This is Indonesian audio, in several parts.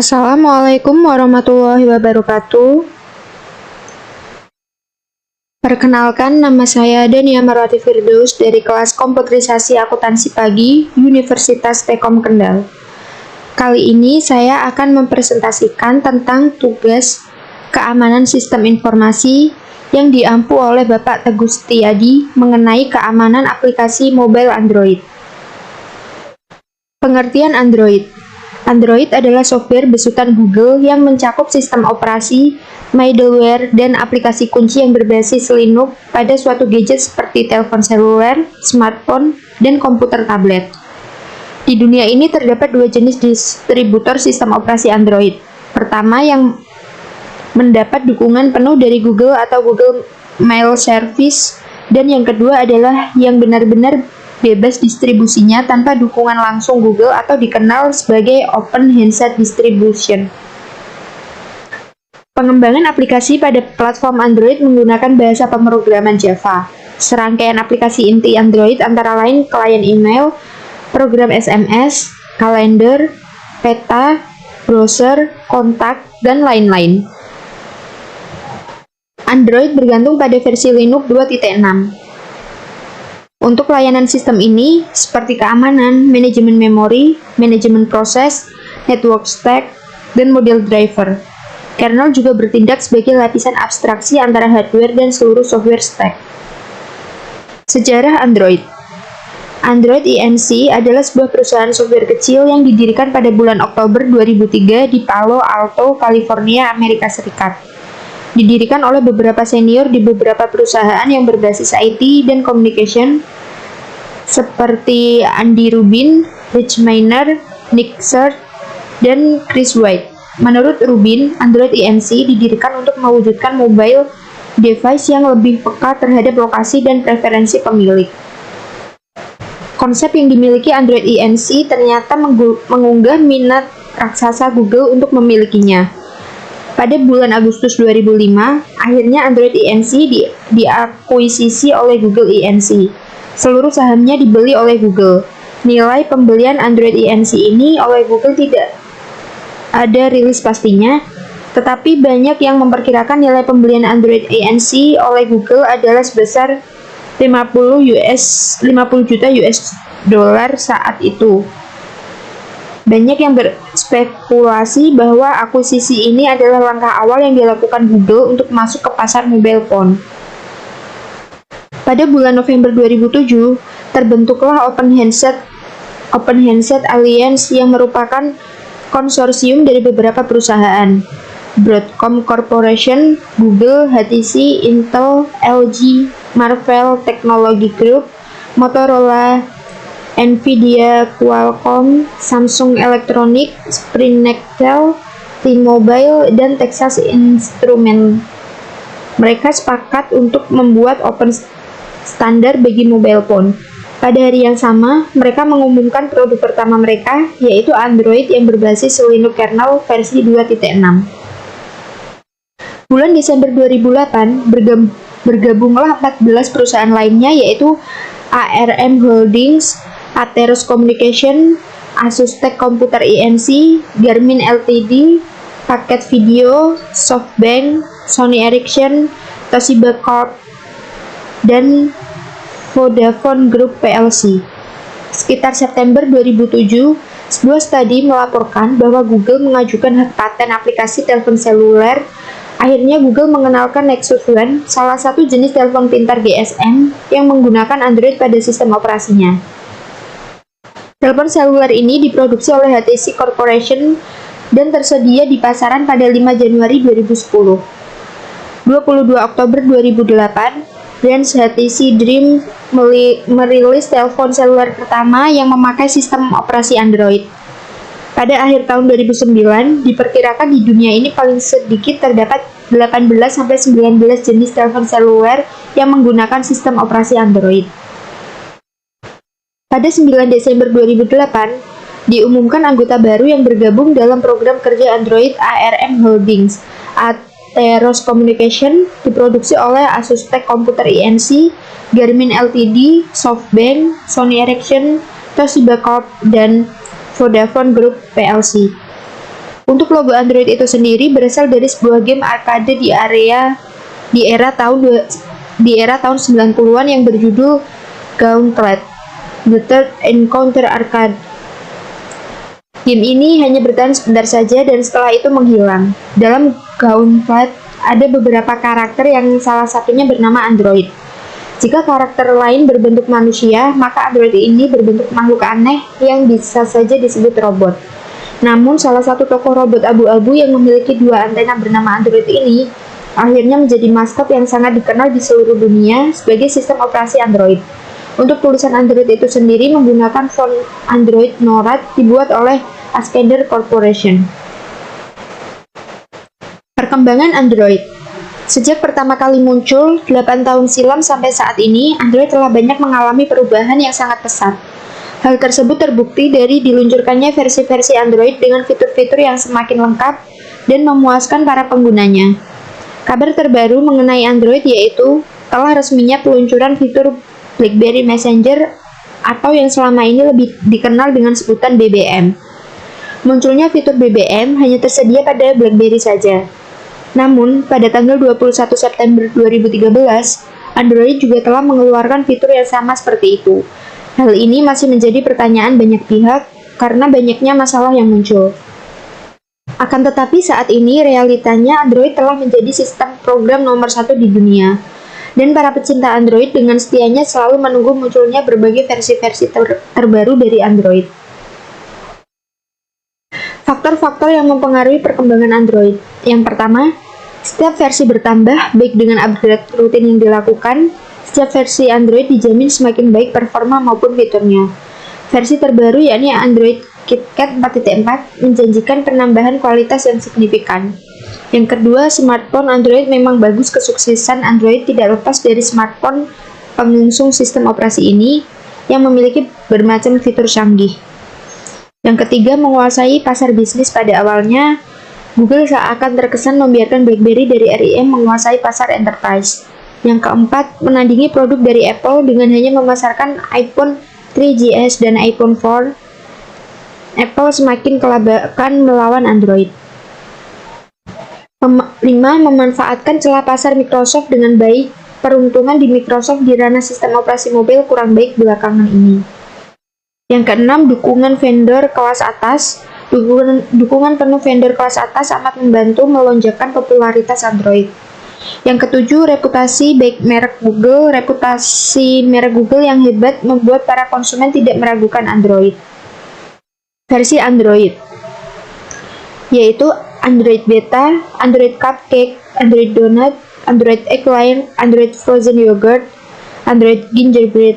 Assalamualaikum warahmatullahi wabarakatuh. Perkenalkan, nama saya Dania Marwati Firdaus dari kelas Komputerisasi Akuntansi Pagi, Universitas Telkom Kendal. Kali ini saya akan mempresentasikan tentang tugas keamanan sistem informasi yang diampu oleh Bapak Teguh Setiadi mengenai keamanan aplikasi mobile Android. Pengertian Android. Android adalah software besutan Google yang mencakup sistem operasi, middleware, dan aplikasi kunci yang berbasis Linux pada suatu gadget seperti telepon seluler, smartphone, dan komputer tablet. Di dunia ini terdapat dua jenis distributor sistem operasi Android. Pertama, yang mendapat dukungan penuh dari Google atau Google Mail Service, dan yang kedua adalah yang benar-benar bebas distribusinya tanpa dukungan langsung Google atau dikenal sebagai Open Handset Distribution. Pengembangan aplikasi pada platform Android menggunakan bahasa pemrograman Java. Serangkaian aplikasi inti Android antara lain klien email, program SMS, kalender, peta, browser, kontak, dan lain-lain. Android bergantung pada versi Linux 2.6. Untuk layanan sistem ini, seperti keamanan, manajemen memori, manajemen proses, network stack, dan model driver. Kernel juga bertindak sebagai lapisan abstraksi antara hardware dan seluruh software stack. Sejarah Android. Android Inc. adalah sebuah perusahaan software kecil yang didirikan pada bulan Oktober 2003 di Palo Alto, California, Amerika Serikat. Didirikan oleh beberapa senior di beberapa perusahaan yang berbasis IT dan communication seperti Andy Rubin, Rich Miner, Nick Sert, dan Chris White. Menurut Rubin, Android Inc. didirikan untuk mewujudkan mobile device yang lebih peka terhadap lokasi dan preferensi pemilik. Konsep yang dimiliki Android Inc. ternyata mengunggah minat raksasa Google untuk memilikinya. Pada bulan Agustus 2005, akhirnya Android Inc. diakuisisi oleh Google Inc. Seluruh sahamnya dibeli oleh Google. Nilai pembelian Android Inc. ini oleh Google tidak ada rilis pastinya, tetapi banyak yang memperkirakan nilai pembelian Android Inc. oleh Google adalah sebesar 50 juta US dollar saat itu. Banyak yang berspekulasi bahwa akuisisi ini adalah langkah awal yang dilakukan Google untuk masuk ke pasar mobile phone. Pada bulan November 2007, terbentuklah Open Handset Alliance yang merupakan konsorsium dari beberapa perusahaan. Broadcom Corporation, Google, HTC, Intel, LG, Marvell Technology Group, Motorola, Nvidia, Qualcomm, Samsung Electronics, Sprint Nextel, T-Mobile, dan Texas Instruments. Mereka sepakat untuk membuat open standar bagi mobile phone. Pada hari yang sama, mereka mengumumkan produk pertama mereka, yaitu Android yang berbasis Linux kernel versi 2.6. Bulan Desember 2008, bergabunglah 14 perusahaan lainnya, yaitu ARM Holdings, Atheros Communication, Asus Tech Computer Inc., Garmin Ltd., Packet Video, SoftBank, Sony Ericsson, Toshiba Corp, dan Vodafone Group plc. Sekitar September 2007, sebuah studi melaporkan bahwa Google mengajukan hak paten aplikasi telepon seluler. Akhirnya Google mengenalkan Nexus One, salah satu jenis telepon pintar GSM yang menggunakan Android pada sistem operasinya. Telepon seluler ini diproduksi oleh HTC Corporation dan tersedia di pasaran pada 5 Januari 2010. 22 Oktober 2008, brand HTC Dream merilis telepon seluler pertama yang memakai sistem operasi Android. Pada akhir tahun 2009, diperkirakan di dunia ini paling sedikit terdapat 18-19 jenis telepon seluler yang menggunakan sistem operasi Android. Pada 9 Desember 2008, diumumkan anggota baru yang bergabung dalam program kerja Android ARM Holdings. Atheros Communication diproduksi oleh Asus Tech Computer Inc., Garmin Ltd., SoftBank, Sony Ericsson, Toshiba Corp, dan Vodafone Group plc. Untuk logo Android itu sendiri berasal dari sebuah game arcade di era tahun 90-an yang berjudul Gauntlet: The Third Encounter Arcade. Game ini hanya bertahan sebentar saja dan setelah itu menghilang. Dalam Gauntlet ada beberapa karakter yang salah satunya bernama Android. Jika karakter lain berbentuk manusia, maka Android ini berbentuk makhluk aneh yang bisa saja disebut robot. Namun, salah satu tokoh robot abu-abu yang memiliki dua antena bernama Android ini akhirnya menjadi maskot yang sangat dikenal di seluruh dunia sebagai sistem operasi Android. Untuk tulisan Android itu sendiri menggunakan font Android Norad dibuat oleh Askander Corporation. Perkembangan Android. Sejak pertama kali muncul 8 tahun silam sampai saat ini, Android telah banyak mengalami perubahan yang sangat pesat. Hal tersebut terbukti dari diluncurkannya versi-versi Android dengan fitur-fitur yang semakin lengkap dan memuaskan para penggunanya. Kabar terbaru mengenai Android yaitu telah resminya peluncuran fitur BlackBerry Messenger atau yang selama ini lebih dikenal dengan sebutan BBM. Munculnya fitur BBM hanya tersedia pada BlackBerry saja. Namun, pada tanggal 21 September 2013, Android juga telah mengeluarkan fitur yang sama seperti itu. Hal ini masih menjadi pertanyaan banyak pihak karena banyaknya masalah yang muncul. Akan tetapi saat ini realitanya Android telah menjadi sistem program nomor 1 di dunia. Dan para pecinta Android dengan setianya selalu menunggu munculnya berbagai versi-versi terbaru dari Android. Faktor-faktor yang mempengaruhi perkembangan Android. Yang pertama, setiap versi bertambah baik dengan upgrade rutin yang dilakukan. Setiap versi Android dijamin semakin baik performa maupun fiturnya. Versi terbaru yakni Android KitKat 4.4 menjanjikan penambahan kualitas yang signifikan. Yang kedua, smartphone Android memang bagus. Kesuksesan Android tidak lepas dari smartphone pengusung sistem operasi ini yang memiliki bermacam fitur canggih. Yang ketiga, menguasai pasar bisnis. Pada awalnya, Google seakan terkesan membiarkan BlackBerry dari RIM menguasai pasar enterprise. Yang keempat, menandingi produk dari Apple dengan hanya memasarkan iPhone 3GS dan iPhone 4. Apple semakin kelabakan melawan Android. 5. Memanfaatkan celah pasar Microsoft dengan baik. Peruntungan di Microsoft di ranah sistem operasi mobil kurang baik belakangan ini. Yang keenam, dukungan vendor kelas atas. Dukungan penuh vendor kelas atas amat membantu melonjakkan popularitas Android. Yang ketujuh, reputasi baik merek Google. Reputasi merek Google yang hebat membuat para konsumen tidak meragukan Android. Versi Android yaitu Android Beta, Android Cupcake, Android Donut, Android Eggplant, Android Frozen Yogurt, Android Gingerbread,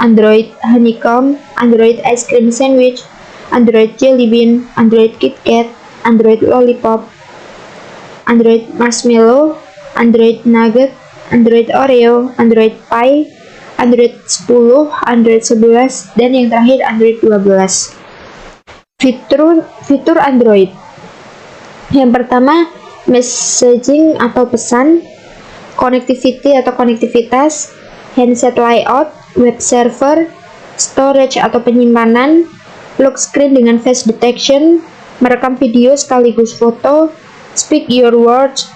Android Honeycomb, Android Ice Cream Sandwich, Android Jelly Bean, Android KitKat, Android Lollipop, Android Marshmallow, Android Nugget, Android Oreo, Android Pie, Android 10, Android 11, dan yang terakhir Android 12. Fitur Android. Yang pertama, messaging atau pesan, connectivity atau konektivitas, handset layout, web server, storage atau penyimpanan, lock screen dengan face detection, merekam video sekaligus foto, speak your words,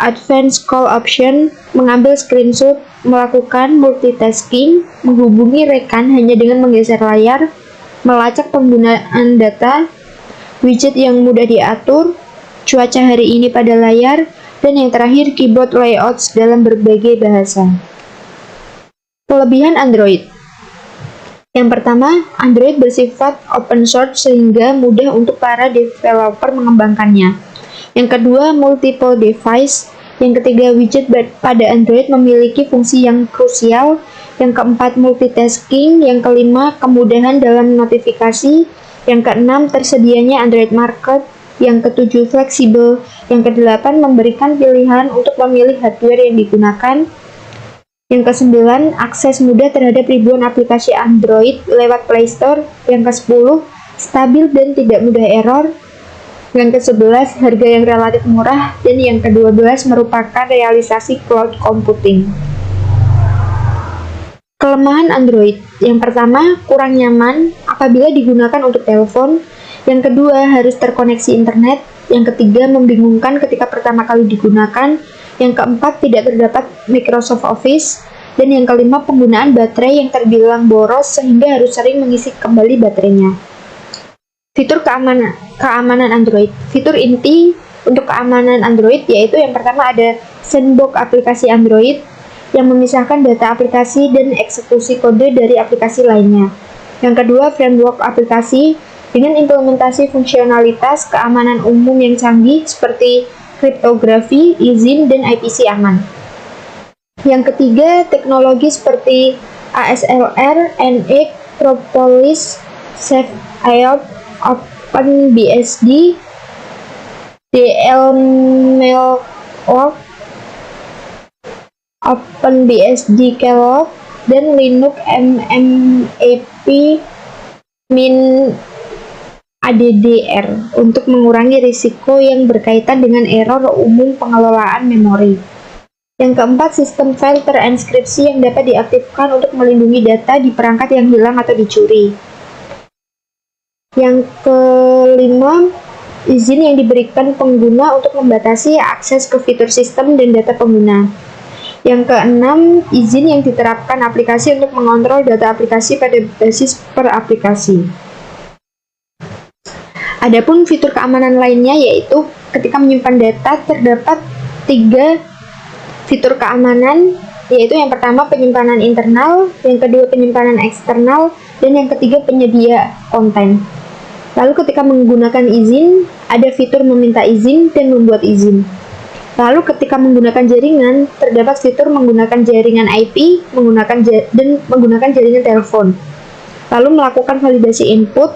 advanced call option, mengambil screenshot, melakukan multitasking, menghubungi rekan hanya dengan menggeser layar, melacak penggunaan data, widget yang mudah diatur, cuaca hari ini pada layar, dan yang terakhir keyboard layouts dalam berbagai bahasa. Kelebihan Android. Yang pertama, Android bersifat open source sehingga mudah untuk para developer mengembangkannya. Yang kedua, multiple device. Yang ketiga, widget pada Android memiliki fungsi yang krusial. Yang keempat, multitasking. Yang kelima, kemudahan dalam notifikasi. Yang keenam, tersedianya Android Market. Yang ketujuh, fleksibel. Yang kedelapan, memberikan pilihan untuk memilih hardware yang digunakan. Yang kesembilan, akses mudah terhadap ribuan aplikasi Android lewat Play Store. Yang kesepuluh, stabil dan tidak mudah error. Yang ke-11, harga yang relatif murah. Dan yang ke-12, merupakan realisasi cloud computing. Kelemahan Android. Yang pertama, kurang nyaman apabila digunakan untuk telepon. Yang kedua, harus terkoneksi internet. Yang ketiga, membingungkan ketika pertama kali digunakan. Yang keempat, tidak terdapat Microsoft Office. Dan yang kelima, penggunaan baterai yang terbilang boros sehingga harus sering mengisi kembali baterainya. Fitur keamanan Android. Fitur inti untuk keamanan Android yaitu yang pertama ada sandbox aplikasi Android yang memisahkan data aplikasi dan eksekusi kode dari aplikasi lainnya. Yang kedua, framework aplikasi dengan implementasi fungsionalitas keamanan umum yang canggih seperti kriptografi, izin, dan IPC aman. Yang ketiga, teknologi seperti ASLR, NX, Propolis, SafeIOP, OpenBSD, DLLM, OpenBSD Keylogg, dan Linux MMAP Min ADDR untuk mengurangi risiko yang berkaitan dengan error umum pengelolaan memori. Yang keempat, sistem file terenskripsi yang dapat diaktifkan untuk melindungi data di perangkat yang hilang atau dicuri. Yang kelima, izin yang diberikan pengguna untuk membatasi akses ke fitur sistem dan data pengguna. Yang keenam, izin yang diterapkan aplikasi untuk mengontrol data aplikasi pada basis per aplikasi. Adapun fitur keamanan lainnya yaitu ketika menyimpan data terdapat 3 fitur keamanan, yaitu yang pertama penyimpanan internal, yang kedua penyimpanan eksternal, dan yang ketiga penyedia konten. Lalu ketika menggunakan izin, ada fitur meminta izin dan membuat izin. Lalu ketika menggunakan jaringan, terdapat fitur menggunakan jaringan IP, menggunakan jaringan telepon. Lalu melakukan validasi input,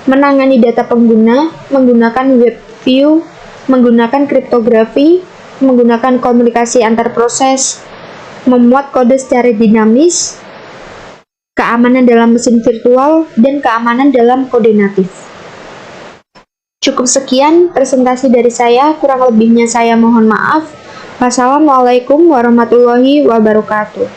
menangani data pengguna, menggunakan web view, menggunakan kriptografi, menggunakan komunikasi antar proses, memuat kode secara dinamis, keamanan dalam mesin virtual, dan keamanan dalam kode natif. Cukup sekian presentasi dari saya, kurang lebihnya saya mohon maaf. Wassalamualaikum warahmatullahi wabarakatuh.